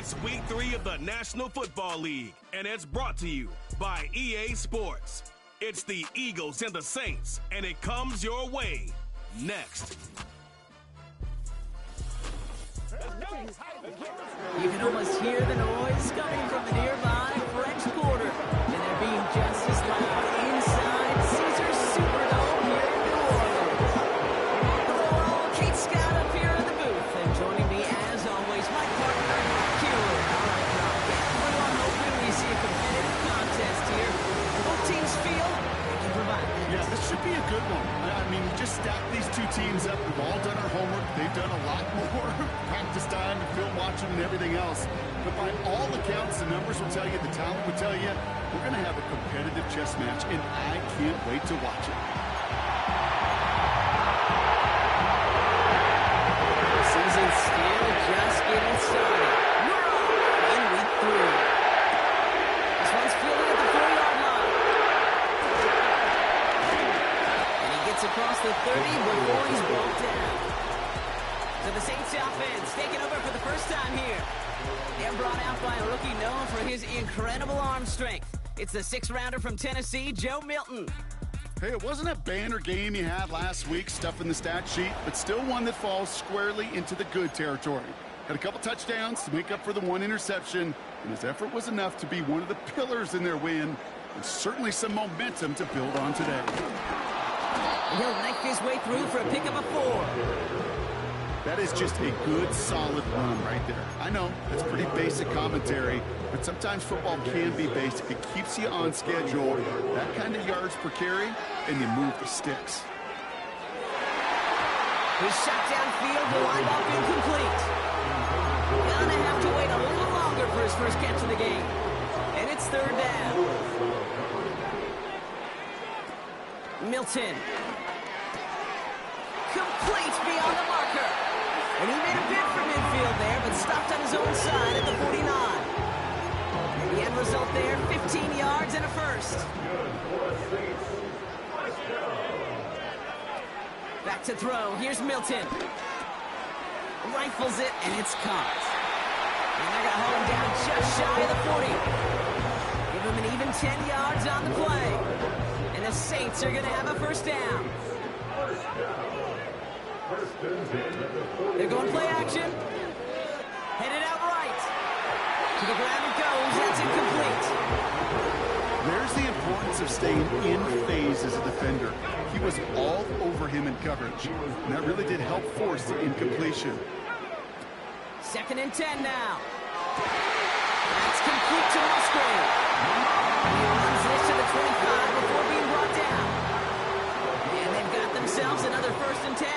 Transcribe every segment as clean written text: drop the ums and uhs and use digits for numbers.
It's week 3 of the National Football League, and it's brought to you by EA Sports. It's the Eagles and the Saints, and it comes your way next. You can almost hear the noise coming from the nearby French Quarter, and they're being just as loud inside Caesars Superdome here in New Orleans. Hello, Kate Scott up here in the booth, and joining me as always, my partner, Keeler. All right, Rob, everyone hoping we see a competitive contest here. Both teams feel they can provide that. Yeah, this should be a good one. I mean, we just stacked these two teams up. We've all done our homework. They've done a lot more practice time and film watching and everything else. But by all accounts, the numbers will tell you, the talent will tell you, we're going to have a competitive chess match, and I can't wait to watch it. The season's still just getting started. In week 3. This one's fielded at the 4-yard line. And he gets across the 30 before he's brought down. So the Saints offense taking over for the first time here. They're brought out by a rookie known for his incredible arm strength. It's the 6th-rounder from Tennessee, Joe Milton. Hey, it wasn't a banner game you had last week, stuff in the stat sheet, but still one that falls squarely into the good territory. Had a couple touchdowns to make up for the one interception, and his effort was enough to be one of the pillars in their win, and certainly some momentum to build on today. He'll knife his way through for a pickup of 4. That is just a good, solid run right there. I know, that's pretty basic commentary, but sometimes football can be basic. It keeps you on schedule, that kind of yards per carry, and you move the sticks. His shot downfield will wind up incomplete. Gonna have to wait a little longer for his first catch of the game. And it's 3rd down. Milton. Complete beyond the marker. And he made a bid for midfield there, but stopped on his own side at the 49. The end result there, 15 yards and a first. Back to throw. Here's Milton. Rifles it, and it's caught. And they're going to hold him down just shy of the 40. Give him an even 10 yards on the play. And the Saints are going to have a first down. They're going play action. Headed out right. To the ground it goes. That's incomplete. There's the importance of staying in phase as a defender. He was all over him in coverage, and that really did help force the incompletion. 2nd and 10 now. That's complete to Musgrave. He runs this to the 25 before being brought down. And they've got themselves another 1st and 10.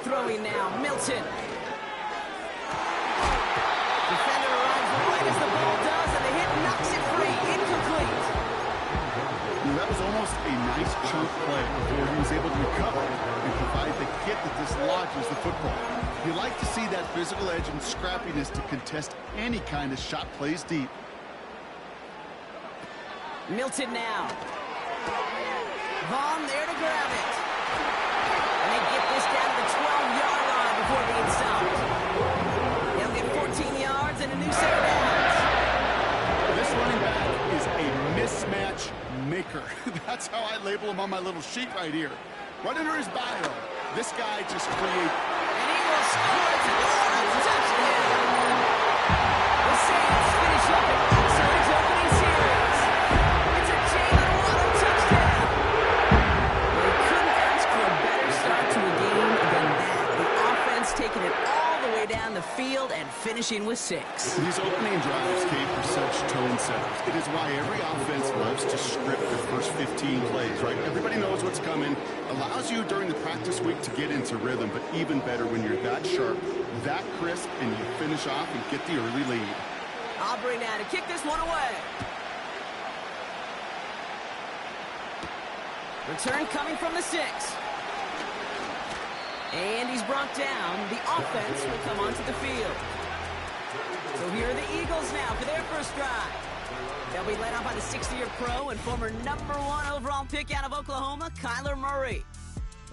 Throwing now, Milton. Defender arrives right as the ball does, and the hit knocks it free. Incomplete. That was almost a nice chunk play before he was able to recover and provide the hit that dislodges the football. You like to see that physical edge and scrappiness to contest any kind of shot plays deep. Milton now. Vaughn there to grab it. And they get this down to the 12-yard line before being stopped. They'll get 14 yards and a new set of downs. This running back is a mismatch maker. That's how I label him on my little sheet right here. Right under his bio, this guy just creates. And he will score it to the touchdown. The Saints finish up an excellent opening series. It's a Jalen Waddle touchdown. They couldn't ask for a better start to a game than that. The offense taking it all the way down the field and finishing with 6. These opening drives came for such tone setters. It is why every offense loves to script their first 15 plays, right? Everybody knows what's coming. Allows you during the practice week to get into rhythm, but even better when you're that sharp, that crisp, and you finish off and get the early lead. Aubrey now to kick this one away. Return coming from the 6. And he's brought down. The offense will come onto the field. So here are the Eagles now for their first drive. They'll be led out by the 60-year pro and former #1 overall pick out of Oklahoma, Kyler Murray.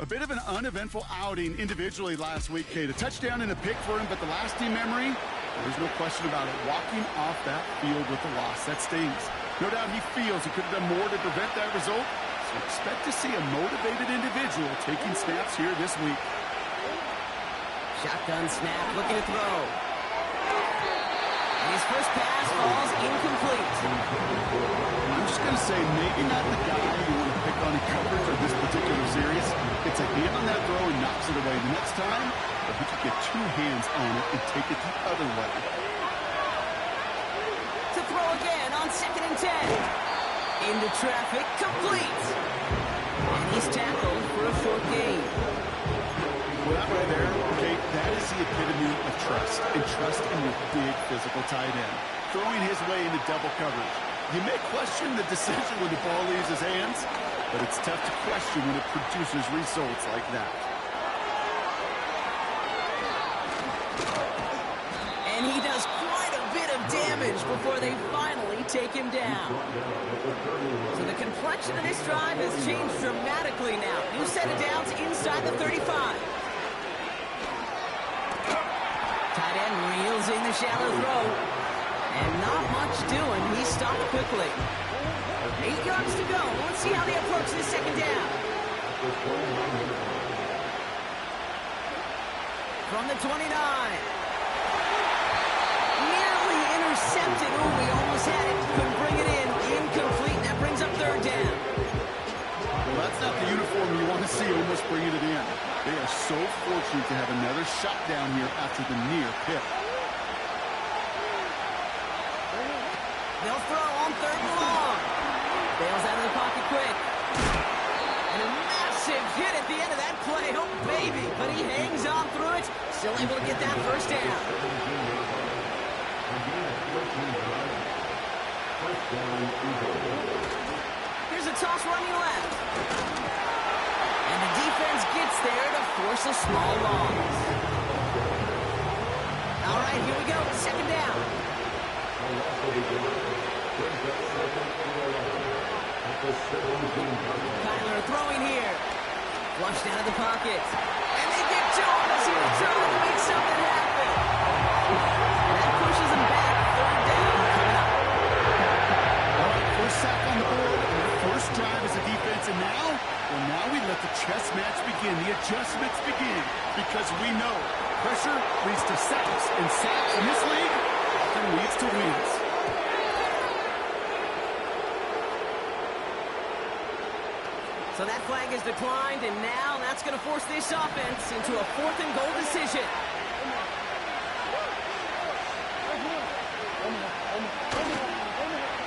A bit of an uneventful outing individually last week, Kate. A touchdown and a pick for him, but the lasting memory, there's no question about it. Walking off that field with the loss, that stings. No doubt he feels he could have done more to prevent that result. So expect to see a motivated individual taking snaps here this week. Shotgun snap, looking to throw. And his first pass falls incomplete. I'm just going to say maybe not the guy you want to pick on in coverage of this particular series. It's a hand on that throw and knocks it away. The next time, if he could get two hands on it and take it the other way. To throw again on 2nd and 10. Into traffic, complete. And he's tackled for a short gain. Well, that right there, okay, that is the epitome of trust. And trust in your big physical tight end. Throwing his way into double coverage. You may question the decision when the ball leaves his hands, but it's tough to question when it produces results like that. And he does quite a bit of damage before they finally take him down. So the complexion of this drive has changed dramatically now. New set of downs inside the 35. Tight end reels in the shallow throw. And not much doing. He stopped quickly. 8 yards to go. Let's see how they approach this second down. From the 29. Nearly intercepted. Ooh, we almost had it. Couldn't bring it in. Incomplete. That brings up 3rd down. Well, that's not the uniform you want to see almost bringing it in. They are so fortunate to have another shot down here after the near pick. They'll throw on 3rd and long. Bails out of the pocket quick. And a massive hit at the end of that play. Oh, baby. But he hangs on through it. Still able to get that first down. Here's a toss running left. And the defense gets there to force a small loss. All right, here we go. 2nd down. Kyler throwing here. Flushed out of the pocket. And they get to him as he will try to make something happen. That pushes him back. 3rd down coming up. All right, first sack on the board. And the first drive as a defense. And now we let the chess match begin. The adjustments begin. Because we know pressure leads to sacks. And sacks in this league often leads to wins. So that flag is declined, and now that's going to force this offense into a 4th and goal decision.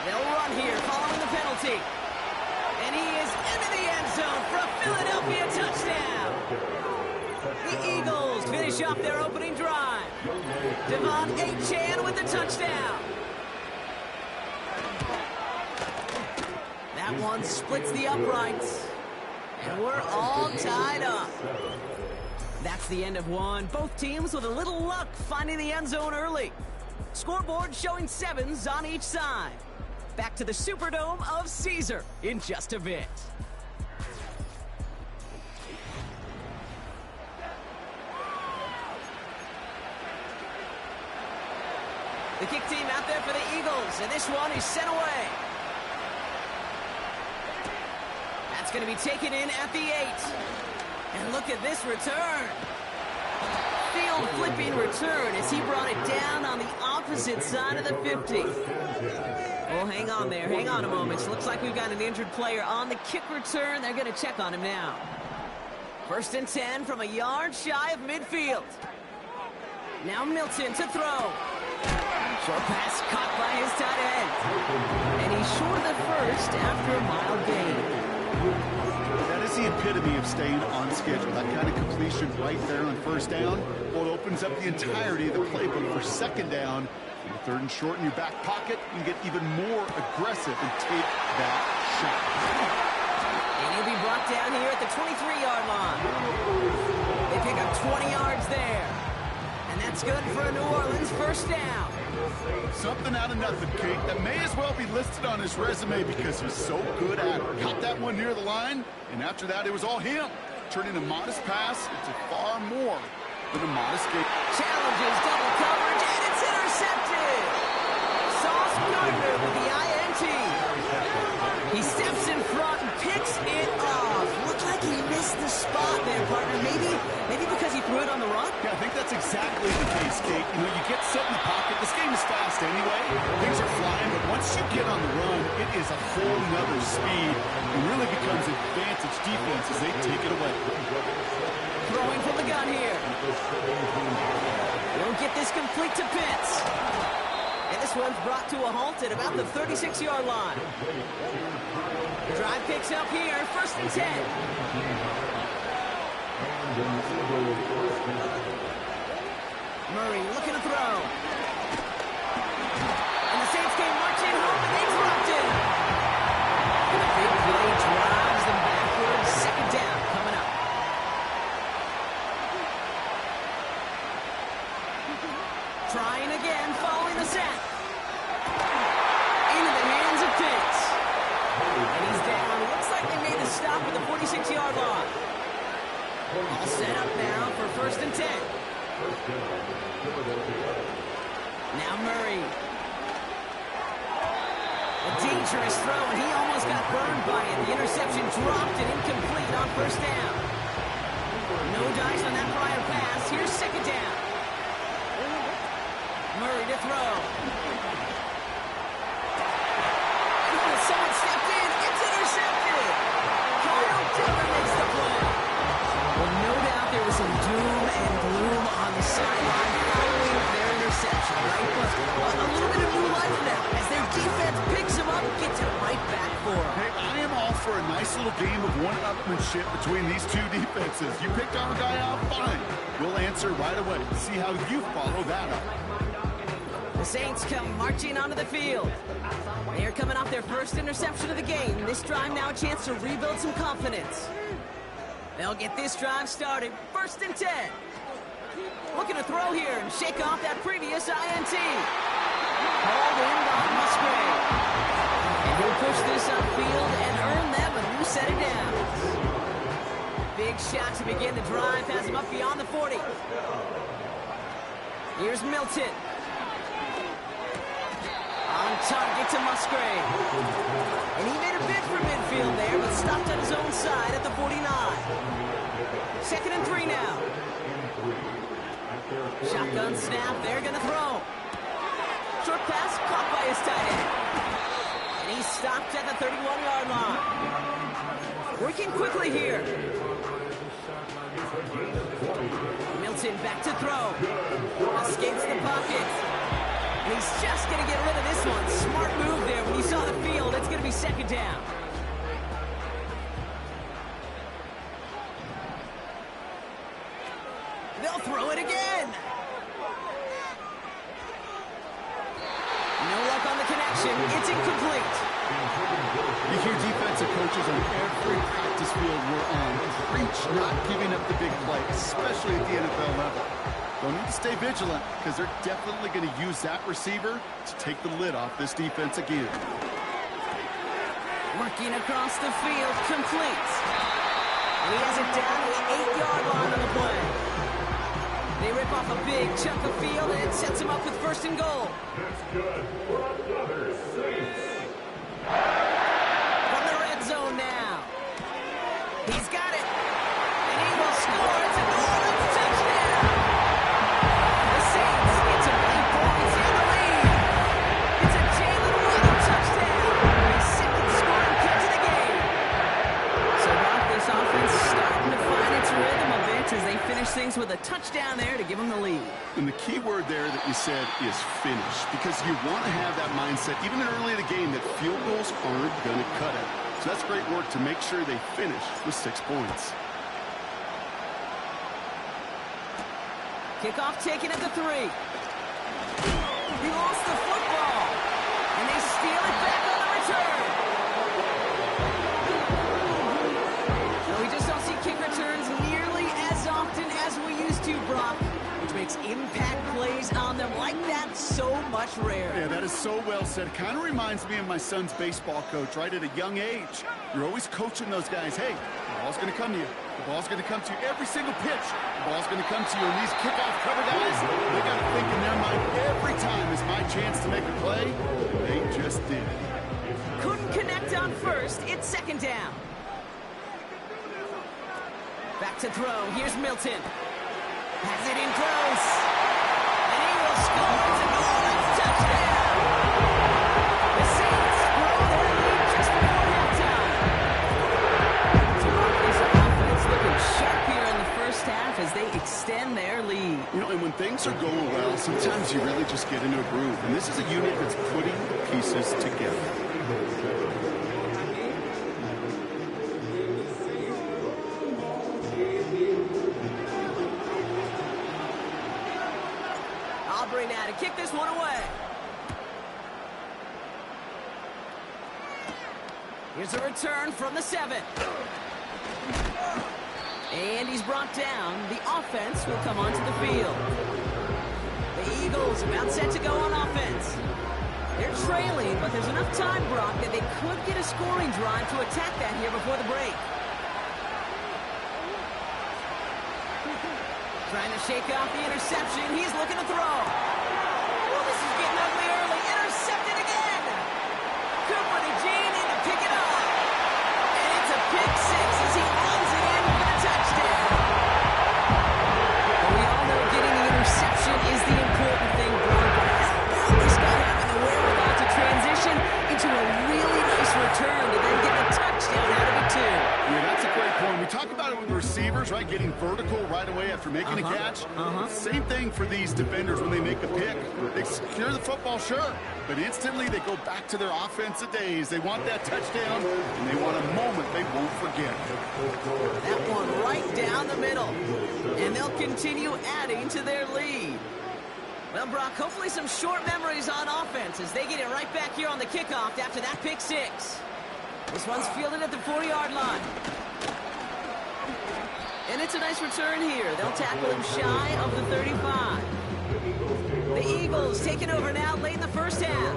They'll run here following the penalty. And he is into the end zone for a Philadelphia touchdown. The Eagles finish off their opening drive. Devon Achane with the touchdown. That one splits the uprights. And we're all tied up. That's the end of one. Both teams with a little luck finding the end zone early. Scoreboard showing 7s on each side. Back to the Superdome of Caesar in just a bit. The kick team out there for the Eagles, and this one is sent away. That's going to be taken in at the 8. And look at this return. Field flipping return as he brought it down on the opposite side of the 50. Oh, hang on there. Hang on a moment. Looks like we've got an injured player on the kick return. They're going to check on him now. 1st and 10 from a yard shy of midfield. Now Milton to throw. Short pass caught by his tight end. And he's short of the first after a mild gain. That is the epitome of staying on schedule. That kind of completion right there on 1st down. Well, it opens up the entirety of the playbook for 2nd down. In the 3rd and short in your back pocket, you get even more aggressive and take that shot. And he'll be brought down here at the 23-yard line. They pick up 20 yards there. And that's good for a New Orleans 1st down. Something out of nothing, Kate. That may as well be listed on his resume because he's so good at it. Caught that one near the line, and after that, it was all him. turning a modest pass into far more than a modest gain. Challenges double coverage, and it's intercepted. Sauce Gardner with the INT. He steps in front and picks it off. Looked like he missed the spot there, partner. Maybe because he threw it on the run? Yeah, I think that's exactly the case, Kate. You know, you get set in the pocket. This game is fast anyway. Things are flying, but once you get on the run, it is a whole nother speed. It really becomes advantage defense as they take it away. Throwing from the gun here. They'll get this complete to Pitts. And this one's brought to a halt at about the 36-yard line. The drive picks up here, 1st and 10. Murray looking to throw. And the Saints came marching home, and they dropped it. And the big play drives them backwards. 2nd down coming up. Trying again, following the set. Into the hands of Pitts. And he's down. Looks like they made the stop at the 46-yard line. All set up now for 1st and 10. Now Murray. A dangerous throw, and he almost got burned by it. The interception dropped and incomplete on 1st down. No dice on that prior pass. Here's 2nd down. Murray to throw. And someone stepped in. It's intercepted. Kyle Dillon makes the play. Well, no doubt there was some doom and gloom on the sideline following their interception, right? But a little bit of new life now as their defense picks them up and gets it right back for them. Hey, I am all for a nice little game of one-upmanship between these two defenses. You picked our guy out, fine. We'll answer right away. See how you follow that up. The Saints come marching onto the field. They're coming off their first interception of the game. This drive now a chance to rebuild some confidence. They'll get this drive started. 1st and 10. Looking to throw here and shake off that previous INT. Hauled in by Musgrave. And he'll push this upfield and earn them a new set of downs. Big shot to begin the drive. Has him up beyond the 40. Here's Milton. On target to Musgrave. And he made a bid for midfield there, but stopped on his own side at the 49. 2nd and 3 now. Shotgun snap, they're going to throw. Short pass caught by his tight end. And he's stopped at the 31-yard line. Working quickly here. Milton back to throw. Escapes the pocket. And he's just going to get rid of this one. Smart move there. When you saw the field, it's going to be 2nd down. They'll throw it again. No luck on the connection. It's incomplete. You hear defensive coaches on every practice field we're on preach not giving up the big play, especially at the NFL level. They'll need to stay vigilant because they're definitely going to use that receiver to take the lid off this defense again. Working across the field, complete. And he has it down to the 8-yard line on the play. They rip off a big chunk of field, and it sets him up with 1st and goal. That's good for another Saints. From the red zone now. He's got it. And he will score. It's a touchdown. The Saints get to 8 points in the lead. It's a Jalen Waddle touchdown. His 2nd scoring catch of the game. So Rock, this offense starting to find its rhythm a bit as they finish things with a touchdown there to give them the lead. And the key word there that you said is finish, because you want to have that mindset, even early in the game, that field goals aren't going to cut it. So that's great work to make sure they finish with 6 points. Kickoff taken at the 3. He lost the football. And they steal it back on the return. No, we just don't see kick returns nearly as often as we used to, Brock, which makes impact plays on them like that so much rarer. Yeah, that is so well said. Kind of reminds me of my son's baseball coach, right? At a young age, you're always coaching those guys. Hey, the ball's going to come to you. The ball's going to come to you every single pitch. The ball's going to come to you. And these kickoff cover guys, they got to think in their mind every time is my chance to make a play. They just did. Couldn't connect on first. It's second down. Back to throw. Here's Milton. Has it in close. And he will score. It's a New Orleans touchdown. The Saints grow their lead just before halftime. Toronto's offense looking sharp here in the first half as they extend their lead. You know, and when things are going well, sometimes you really just get into a groove. And this is a unit that's putting the pieces together. Aubrey now to kick this one away. Here's a return from the 7. And he's brought down. The offense will come onto the field. The Eagles about set to go on offense. They're trailing, but there's enough time, Brock, that they could get a scoring drive to attack that here before the break. Trying to shake off the interception. He's looking to throw. Well, this is getting ugly early. Intercepted again. Cooper to Gene in to pick it up. And it's a pick 6 as he runs it in for the touchdown. But we all know getting the interception is the important thing, Brock. How about this guy having the wherewithal to transition into a really nice return to then get the touchdown out of it, too. Yeah, that's a great point. We talk about it with the receivers, right? Getting vertical right away after making a catch. Same thing for these defenders when they make a pick. They secure the football, sure, but instantly they go back to their offensive days. They want that touchdown, and they want a moment they won't forget. That one right down the middle. And they'll continue adding to their lead. Well, Brock, hopefully some short memories on offense as they get it right back here on the kickoff after that pick 6. This one's fielded at the 40-yard line. And it's a nice return here. They'll tackle him shy of the 35. The Eagles taking over now late in the first half.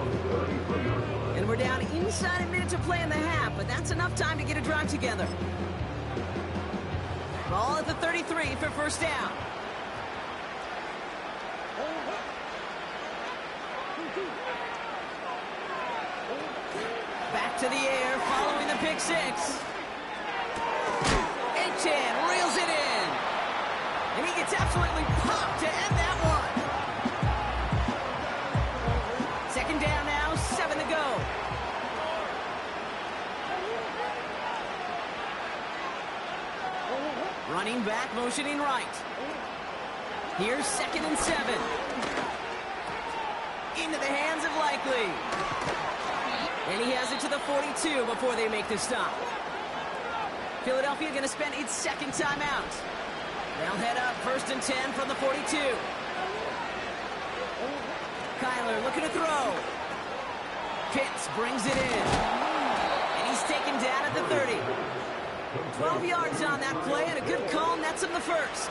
And we're down inside a minute to play in the half, but that's enough time to get a drive together. Ball at the 33 for first down. Back to the air following the pick 6. Achane reels it in. And he gets absolutely popped to end that one. Second down now, 7 to go. Running back, motioning right. Here's 2nd and 7. Into the hands of Likely. And he has it to the 42 before they make the stop. Philadelphia going to spend its second timeout. They'll head up 1st and 10 from the 42. Kyler looking to throw. Pitts brings it in. And he's taken down at the 30. 12 yards on that play and a good call nets him the first.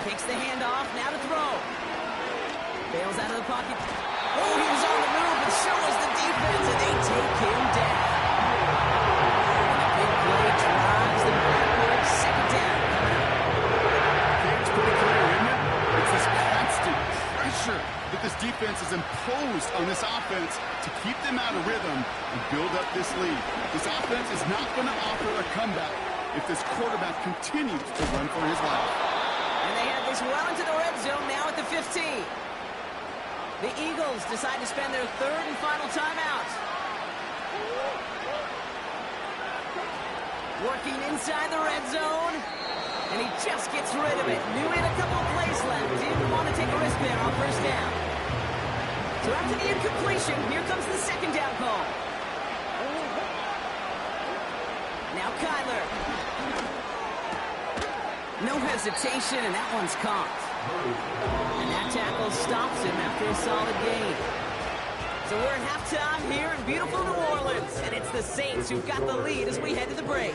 Takes the handoff, now to throw. Bails out of the pocket. Oh, he was on the move, but so was the defense, and they take him down. And a big play drives them backwards. Second down. It's pretty clear, isn't it? It's this constant pressure that this defense has imposed on this offense to keep them out of rhythm and build up this lead. This offense is not going to offer a comeback if this quarterback continues to run for his life. And they have this well into the red zone now at the 15. The Eagles decide to spend their third and final timeout. Working inside the red zone. And he just gets rid of it. Knew he had a couple of plays left. Didn't want to take a risk there on first down. So after the incompletion, here comes the second down call. Now Kyler. No hesitation, and that one's caught. And that tackle stops him after a solid gain. So we're at halftime here in beautiful New Orleans, and it's the Saints who've got the lead as we head to the break.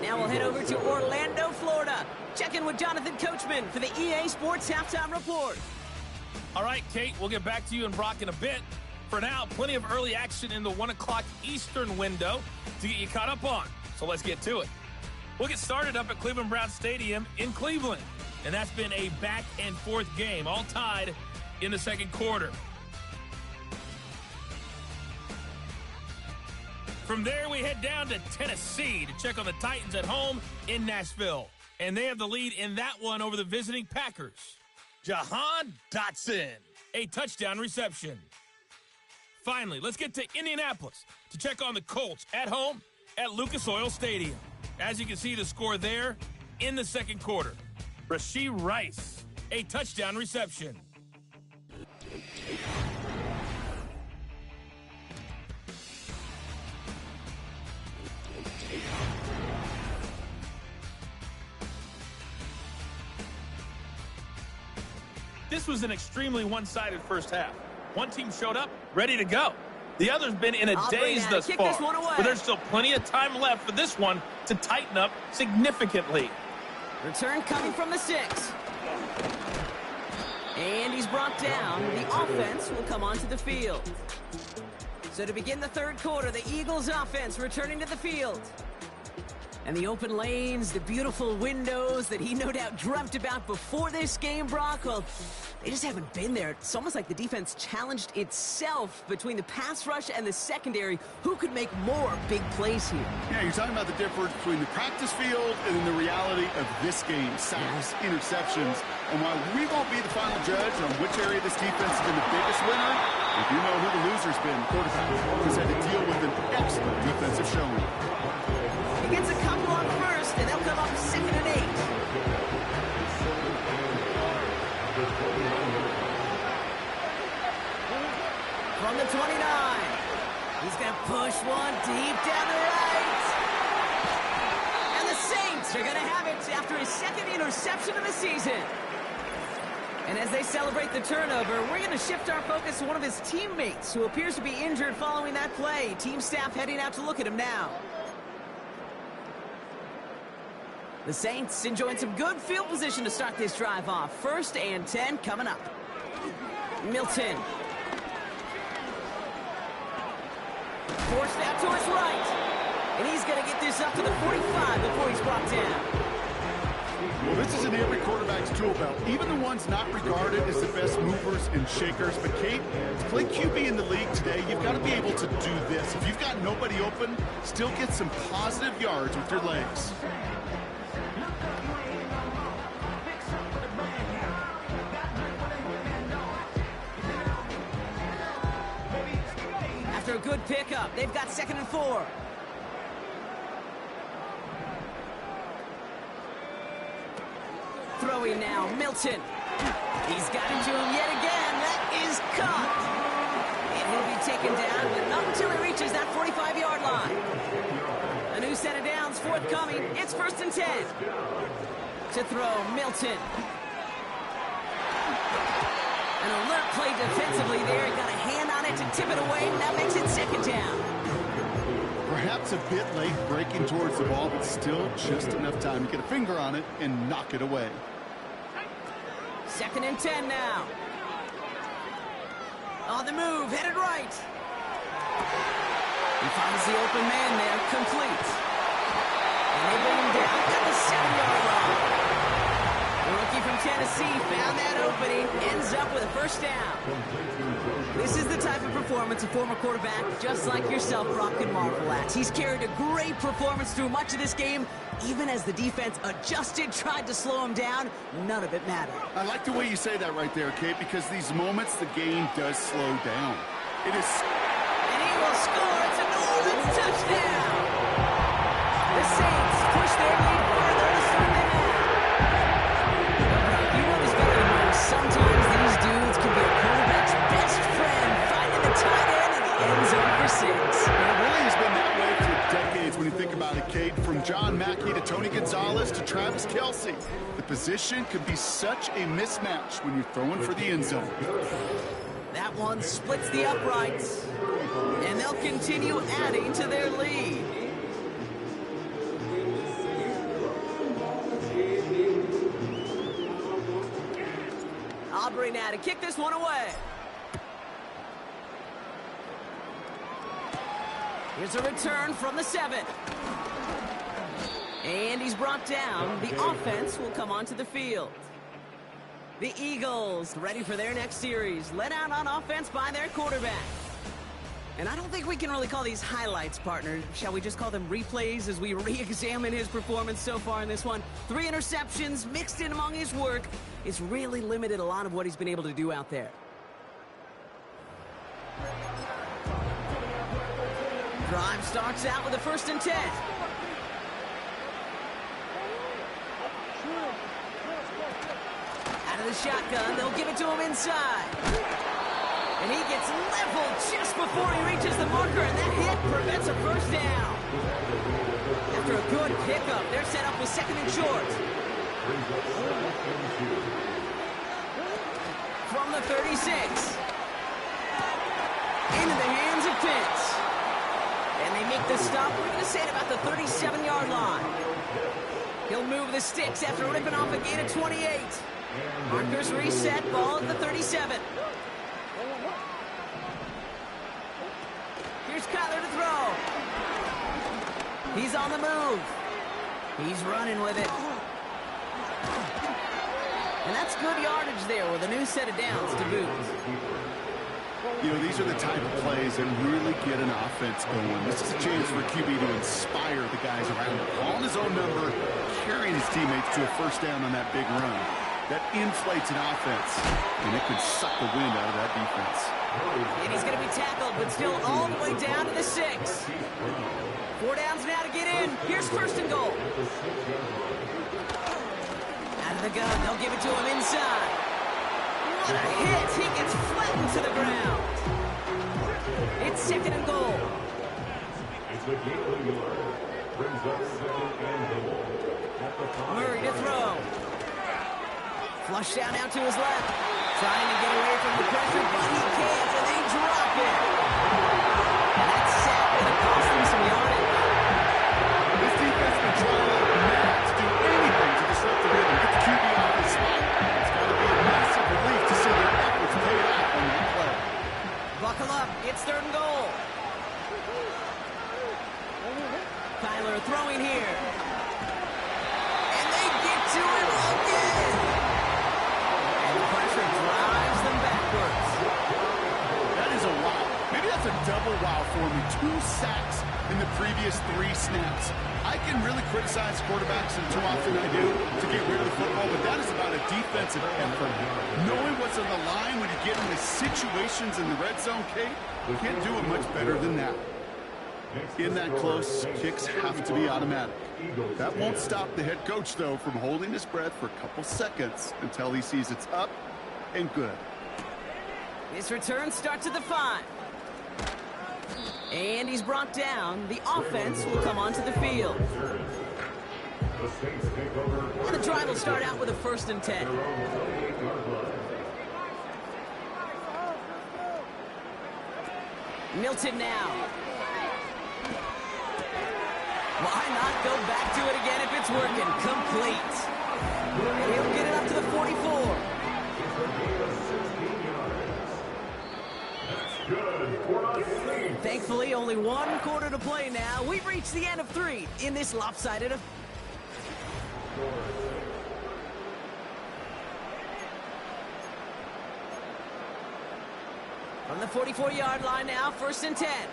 Now we'll head over to Orlando, Florida. Check in with Jonathan Coachman for the EA Sports Halftime Report. All right, Kate, we'll get back to you and Brock in a bit. For now, plenty of early action in the 1 o'clock Eastern window to get you caught up on. So let's get to it. We'll get started up at Cleveland Browns Stadium in Cleveland. And that's been a back-and-forth game, all tied in the second quarter. From there, we head down to Tennessee to check on the Titans at home in Nashville. And they have the lead in that one over the visiting Packers. Jahan Dotson, a touchdown reception. Finally, let's get to Indianapolis to check on the Colts at home at Lucas Oil Stadium. As you can see, the score there in the second quarter. Rashee Rice, a touchdown reception. This was an extremely one-sided first half. One team showed up, ready to go. The other's been in a daze thus far, but there's still plenty of time left for this one to tighten up significantly. Return coming from the 6. And he's brought down. The offense will come onto the field. So to begin the third quarter, the Eagles offense returning to the field. And the open lanes, the beautiful windows that he no doubt dreamt about before this game, Brock, well, they just haven't been there. It's almost like the defense challenged itself between the pass rush and the secondary. Who could make more big plays here? Yeah, you're talking about the difference between the practice field and then the reality of this game. Sacks, interceptions. And while we won't be the final judge on which area this defense has been the biggest winner, we do know who the loser's been. The quarterback has had to deal with an excellent defensive showing. He gets a couple on first, and they'll come up 2nd and 8. From the 29. He's going to push one deep down the right. And the Saints are going to have it after his second interception of the season. And as they celebrate the turnover, we're going to shift our focus to one of his teammates who appears to be injured following that play. Team staff heading out to look at him now. The Saints enjoying some good field position to start this drive off. 1st and 10 coming up. Milton. Forced out to his right. And he's going to get this up to the 45 before he's brought down. Well, this is in every quarterback's tool belt, even the ones not regarded as the best movers and shakers. But, Kate, to play QB in the league today, you've got to be able to do this. If you've got nobody open, still get some positive yards with your legs. After a good pickup, they've got 2nd and 4. Throwing now, Milton. He's got it to him yet again. That is caught. And he'll be taken down, but not until he reaches that 45-yard line. A new set of downs forthcoming. It's 1st and 10. To throw, Milton. An alert play defensively there. Got a hand on it to tip it away, and that makes it 2nd down. Perhaps a bit late breaking towards the ball, but still just enough time to get a finger on it and knock it away. 2nd and 10 now. On the move, headed right. He finds the open man there, complete. And they bring him down at the 7-yard line. The rookie from Tennessee found that opening, ends up with a 1st down. This is the type of performance a former quarterback just like yourself, Brock, can marvel at. He's carried a great performance through much of this game. Even as the defense adjusted, tried to slow him down, none of it mattered. I like the way you say that right there, Kate, because these moments the game does slow down. It is... And he will score. It's a New Orleans touchdown. The Saints push their lead further to start the half. You know this better than most. Sometimes these dudes can be a quarterback's best friend, finding the tight end in the end zone for 6. It really has been that way for decades when you think about it, Kate. From John Mackey to Tony Gonzalez to Travis Kelce. The position could be such a mismatch when you're throwing for the end zone. That one splits the uprights. And they'll continue adding to their lead. now to kick this one away. Here's a return from the 7. And he's brought down. The offense will come onto the field. The Eagles ready for their next series. Led out on offense by their quarterback. And I don't think we can really call these highlights, partner. Shall we just call them replays as we re-examine his performance so far in this one? 3 interceptions mixed in among his work. It's really limited a lot of what he's been able to do out there. Drive starts out with a 1st and 10. Out of the shotgun, they'll give it to him inside. And he gets leveled just before he reaches the marker, and that hit prevents a 1st down. After a good pickup, they're set up with 2nd and short. From the 36. Into the hands of Pitts. And they make the stop, we're going to say, at about the 37-yard line. He'll move the sticks after ripping off a gain of 28. Markers reset, ball at the 37. Here's Kyler to throw. He's on the move. He's running with it. And that's good yardage there with a new set of downs to boot. You know, these are the type of plays that really get an offense going. This is a chance for QB to inspire the guys around him. Calling his own number, carrying his teammates to a 1st down on that big run. That inflates an offense, and it can suck the wind out of that defense. And he's going to be tackled, but still all the way down to the 6. 4 downs now to get in. Here's 1st and goal. Out of the gun, they'll give it to him inside. What a hit! He gets flattened to the ground. It's 2nd and goal. Murray to throw. Flushed out now to his left. Trying to get away from the pressure, but he can't, and they drop it. And that's sack going to cost them some yardage. This defense been trying to do anything to disrupt the rhythm, get the QB off his spot. It's got to be a massive relief to see their efforts paid off on that play. Buckle up. It's 3rd and goal. Kyler throwing here. And they get to him again. And the pressure drives them backwards. That is a wow. Maybe that's a double wow for me. 2 sacks in the previous 3 snaps. I can really criticize quarterbacks, and too often I do, to get rid of the football, but that is about a defensive effort. Knowing what's on the line when you get into situations in the red zone, Kate, you can't do it much better than that. In that close, kicks have to be automatic. That won't stop the head coach, though, from holding his breath for a couple seconds until he sees it's up and good. This return starts at the 5. And he's brought down. The offense will come onto the field. And the drive will start out with a 1st and 10. Milton now. Why not go back to it again if it's working? Complete. And he'll get it up to the 44. Thankfully, only 1 quarter to play now. We've reached the end of 3 in this lopsided affair. From the 44-yard line now, 1st and 10.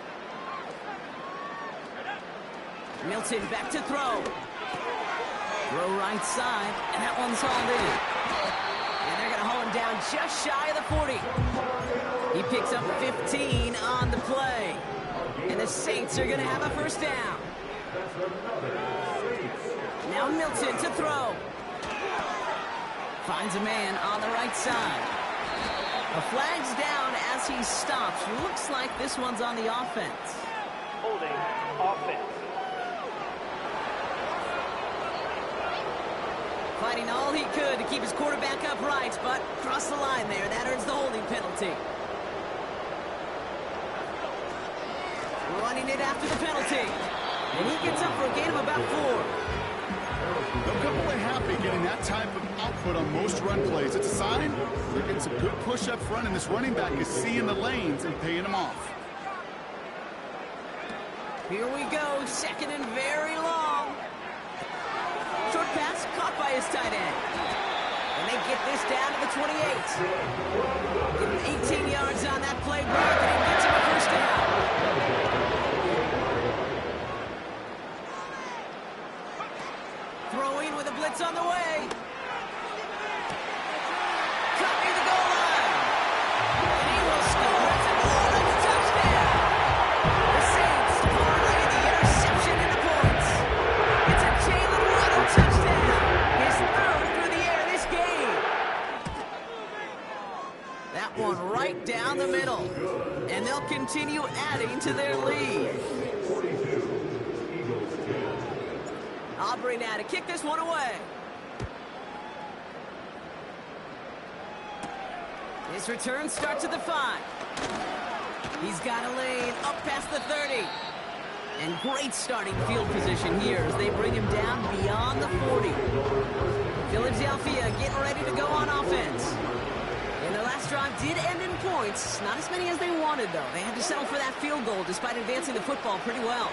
Milton back to throw. Throw right side, and that one's hauled in. And they're going to haul him down just shy of the 40. He picks up 15 on the play. And the Saints are going to have a 1st down. Now Milton to throw. Finds a man on the right side. A flag's down as he stops. Looks like this one's on the offense. Holding offense. Fighting all he could to keep his quarterback upright, but crossed the line there. That earns the holding penalty. Running it after the penalty. And he gets up for a gain of about 4. They'll come away happy getting that type of output on most run plays. It's a sign they're getting some good push up front, and this running back is seeing the lanes and paying them off. Here we go, second and very long. Short pass caught by his tight end. And they get this down to the 28. Give him 18 yards on that play, Brock, and he gets him a first down. Throwing with a blitz on the way. Cut near the goal line. And he will score. It's a goal-line touchdown. The Saints parlay the interception into points. It's a Jalen Waddle touchdown. His third through the air this game. That one right down the middle. And they'll continue adding to their lead. Aubrey now to kick this one away. His return starts at the 5. He's got a lane up past the 30. And great starting field position here as they bring him down beyond the 40. Philadelphia getting ready to go on offense. And their last drive did end in points. Not as many as they wanted, though. They had to settle for that field goal despite advancing the football pretty well.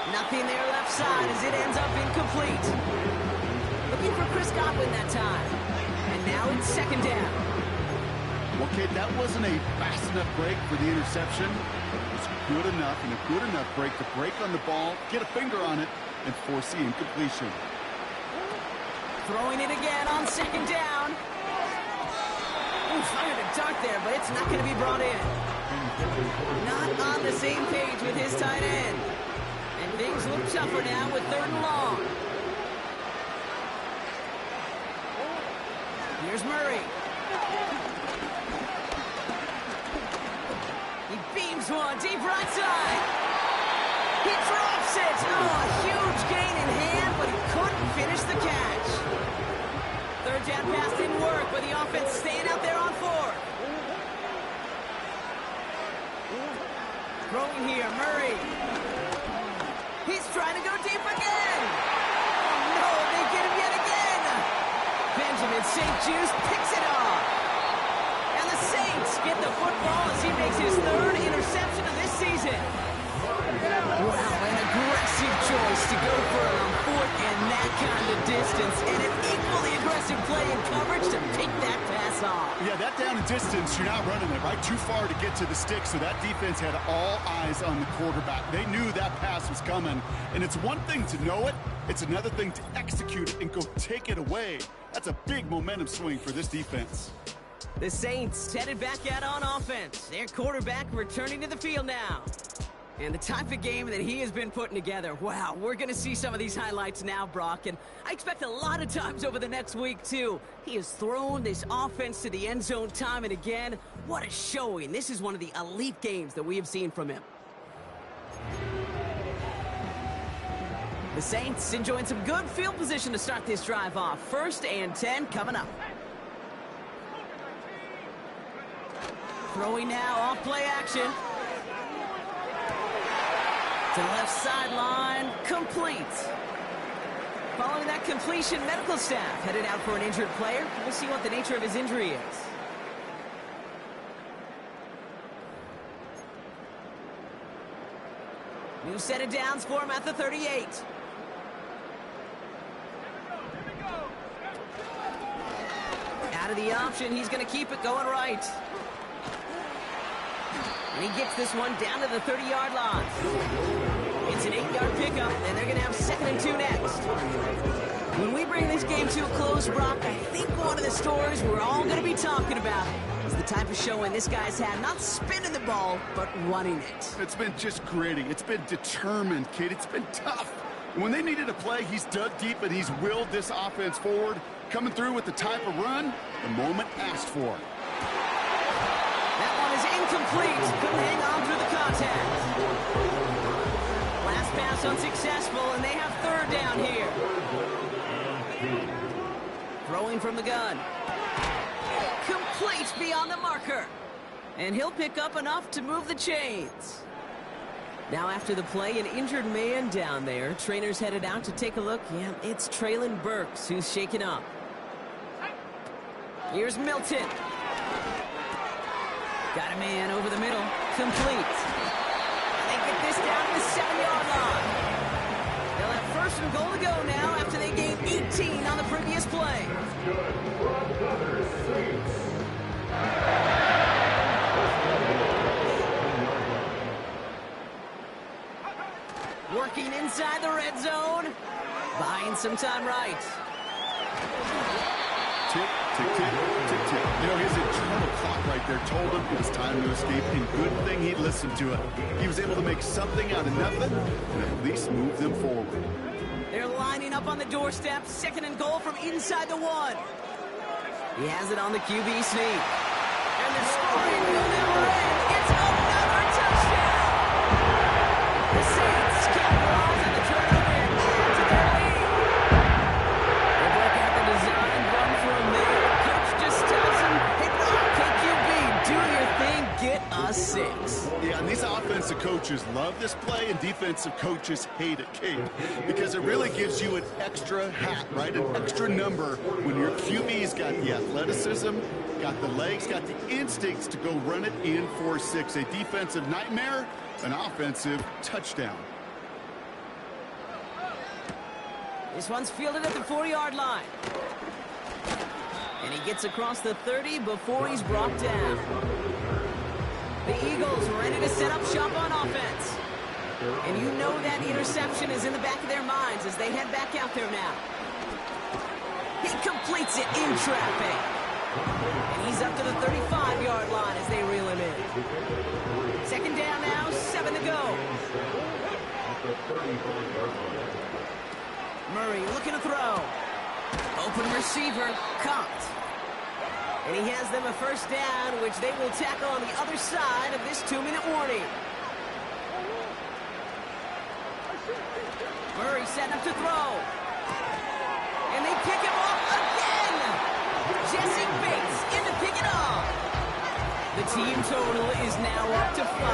Nothing there left side as it ends up incomplete. Looking for Chris Godwin that time. And now it's second down. Okay, that wasn't a fast enough break for the interception. It was good enough and a good enough break to break on the ball, get a finger on it, and force the incompletion. Throwing it again on second down. Ooh, fired a dart there, but it's not going to be brought in. Not on the same page with his tight end. And things look tougher now with third and long. Here's Murray. He beams one deep right side. He drops it. Oh, a huge gain in hand, but he couldn't finish the catch. Third down pass didn't work, but the offense staying out there on 4. Throwing here, Murray. He's trying to go deep again. Oh, no, they get him yet again. Benjamin St. Juste picks it off. And the Saints get the football as he makes his third interception of this season. Wow, an aggressive choice to go for it on foot and that kind of distance. And an equally aggressive play in coverage to pick that pass off. Yeah, that down and distance, you're not running it right too far to get to the stick, so that defense had all eyes on the quarterback. They knew that pass was coming, and it's one thing to know it, it's another thing to execute it and go take it away. That's a big momentum swing for this defense. The Saints headed back out on offense. Their quarterback returning to the field now. And the type of game that he has been putting together, wow, we're going to see some of these highlights now, Brock, and I expect a lot of times over the next week, too. He has thrown this offense to the end zone time and again. What a showing. This is one of the elite games that we have seen from him. The Saints enjoying some good field position to start this drive off. 1st and 10 coming up. Throwing now off play action. To the left sideline, complete. Following that completion, medical staff headed out for an injured player. We'll see what the nature of his injury is. New set of downs for him at the 38. Out of the option, he's going to keep it going right. And he gets this one down to the 30-yard line. It's an 8-yard pickup, and they're going to have 2nd and 2 next. When we bring this game to a close, Brock, I think one of the stories we're all going to be talking about is the type of showing this guy's had, not spinning the ball, but running it. It's been just gritty. It's been determined, kid. It's been tough. And when they needed a play, he's dug deep and he's willed this offense forward, coming through with the type of run the moment asked for. That one is incomplete. Couldn't hang on through the contact. Last pass unsuccessful, and they have 3rd down here. Throwing from the gun. Complete beyond the marker. And he'll pick up enough to move the chains. Now after the play, an injured man down there. Trainers headed out to take a look. Yeah, it's Traylon Burks who's shaken up. Here's Milton. Got a man over the middle. Complete. They get this down to the 7-yard line. They'll have first and goal to go now after they gained 18 on the previous play. Good for another Saints. Working inside the red zone. Buying some time right. Tick, tick, tick, tick, tick. You know, his internal clock right there told him it was time to escape, and good thing he listened to it. He was able to make something out of nothing and at least move them forward. They're lining up on the doorstep. Second and goal from inside the 1. He has it on the QB sneak. And the scoring will never end. It's another touchdown. The Saints capitalize on the turnover and add to their lead. They work out the design run for a man. Coach just tells him, hey, KQB, do your thing, get a 6. Yeah, and these offensive coaches love this play, and defensive coaches hate it, Kate, because it really gives you an extra hat, right? An extra number when your QB's got the athleticism, got the legs, got the instincts to go run it in for 6. A defensive nightmare, an offensive touchdown. This one's fielded at the 4-yard line. And he gets across the 30 before he's brought down. The Eagles ready to set up shop on offense. And you know that interception is in the back of their minds as they head back out there now. He completes it in traffic. And he's up to the 35-yard line as they reel him in. Second down now, 7 to go. Murray looking to throw. Open receiver, caught. And he has them a first down, which they will tackle on the other side of this 2-minute warning. Murray setting up to throw. And they pick him off again. Jesse Bates in to pick it off. The team total is now up to 5. 5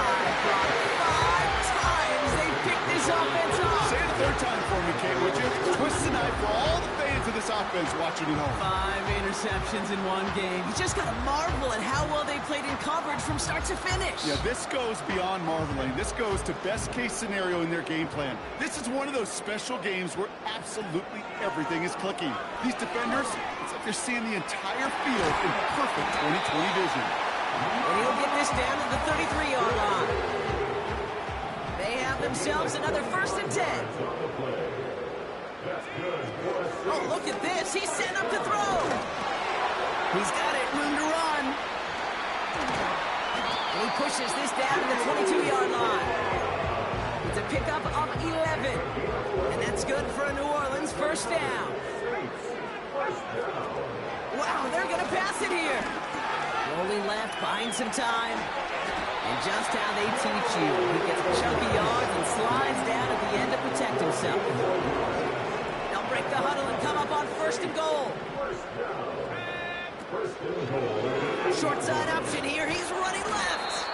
times they picked this offense off. Say it a third time for me, Kate, would you? Twist the knife for all the fans of this offense watching at home. 5 interceptions in one game. You just got to marvel at how well they played in coverage from start to finish. Yeah, this goes beyond marveling. This goes to best case scenario in their game plan. This is one of those special games where absolutely everything is clicking. These defenders, it's like they're seeing the entire field in perfect 20/20 vision. And he'll get this down to the 33-yard line. They have themselves another first and 10. Oh, look at this. He's setting up to throw. He's got it. Room to run. And he pushes this down to the 22-yard line. It's a pickup of 11. And that's good for a New Orleans first down. Wow, they're going to pass it here. Rolling left, buying some time. And just how they teach you. He gets chunky yards and slides down at the end to protect himself. They'll break the huddle and come up on first and goal. Short side option here. He's running left.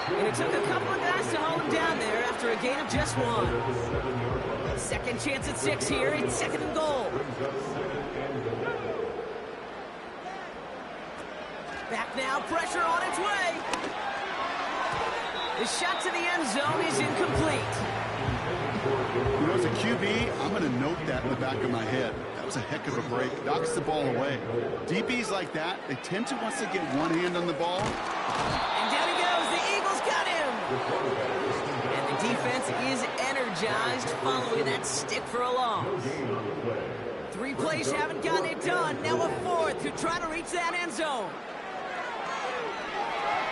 And it took a couple of guys to hold him down there after a gain of just 1. Second chance at 6 here. It's second and goal. Back now, pressure on its way. The shot to the end zone is incomplete. You know, as a QB, I'm going to note that in the back of my head. That was a heck of a break. Knocks the ball away. DBs like that, they tend to, once they get one hand on the ball. And down he goes. The Eagles got him. And the defense is energized following that stick for a loss. 3 plays haven't gotten it done. Now a 4th to try to reach that end zone.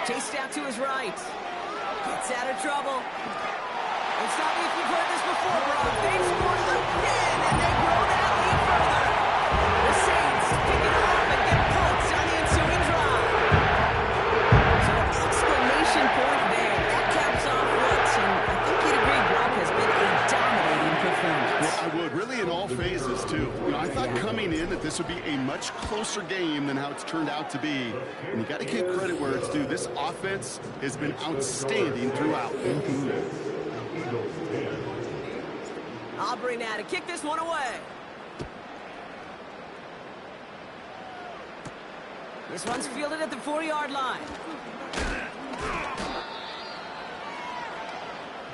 Chased out to his right. Gets out of trouble. And stop me if you've heard this before, Brock. They've scored again, and they grow that lead further. The Saints pick it up and get points on the ensuing drive. So an exclamation point there. That caps off Woods, and I think you'd agree Brock has been a dominating performance. Yeah, I would. Really in all phases, too. You know, I thought coming in that this would be a much closer game than how it's turned out to be. And you got to give credit where it's due. This offense has been outstanding throughout. Aubrey now to kick this one away. This one's fielded at the 4-yard line.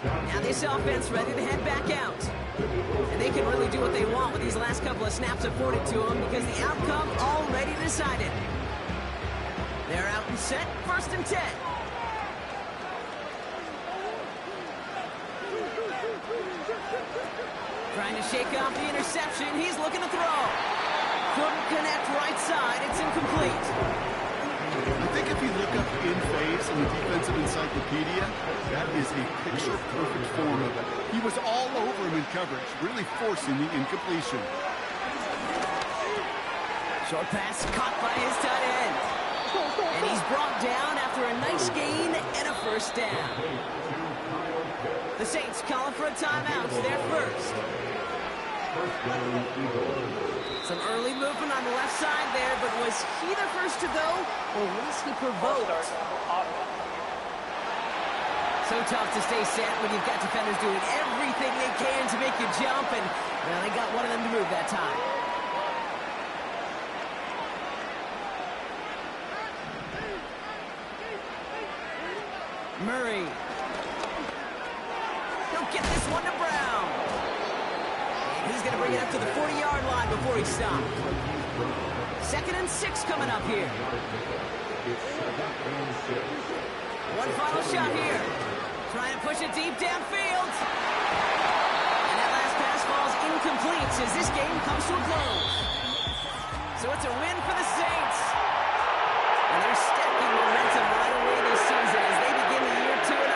Now this offense ready to head back out. And they can really do what they want with these last couple of snaps afforded to them because the outcome already decided. They're out and set, 1st and 10. Trying to shake off the interception. He's looking to throw. Couldn't connect right side. It's incomplete. I think if you look up in phase in the defensive encyclopedia, that is a picture-perfect form of it. He was all over him in coverage, really forcing the incompletion. Short pass caught by his tight end. And he's brought down after a nice gain and a 1st down. The Saints calling for a timeout. They're first. Some early movement on the left side there, but was he the first to go, or was he provoked? So tough to stay set when you've got defenders doing everything they can to make you jump, and well, they got one of them to move that time. Murray. He'll get this one to Brown. And he's going to bring it up to the 40-yard line before he stopped. 2nd and 6 coming up here. One final shot here. Trying to push it deep downfield. And that last pass falls incomplete as this game comes to a close. So it's a win for the Saints. And they're stacking momentum right away this season as they begin the year 2-0.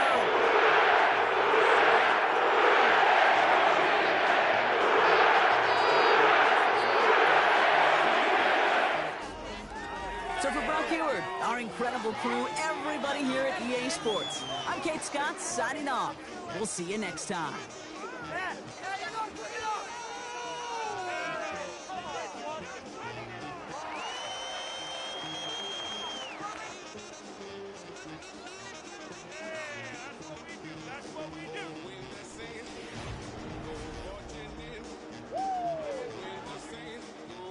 So for Brock Huard, our incredible crew, everybody here at EA Sports, I'm Kate Scott signing off. We'll see you next time.